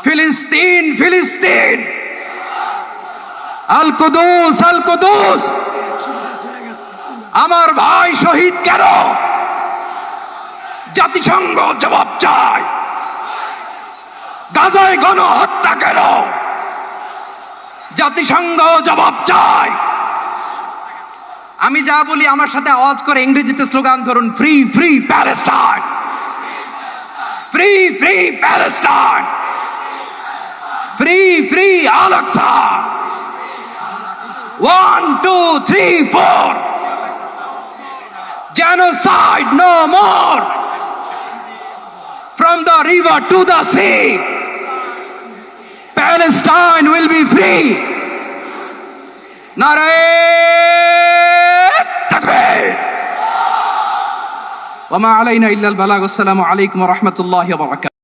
ফিলিস্তিন ফিলিস্তিন, আল কুদুস আল কুদুস। আমার ভাই শহীদ কেন? জাতিসংঘ জবাব চায়। গাজায় গণহত্যা কেন? জাতিসংঘ জবাব চায়। আমি যা বলি আমার সাথে আওয়াজ করে ইংরেজিতে স্লোগান ধরুন, free free Palestine, free free Palestine, free free Al Aqsa. 1 2 3 4, genocide no more, from the river to the sea, Palestine will be free. Nare takbir. Wa ma alayna illa al balagh. Assalamu alaykum wa rahmatullahi wa barakatuh.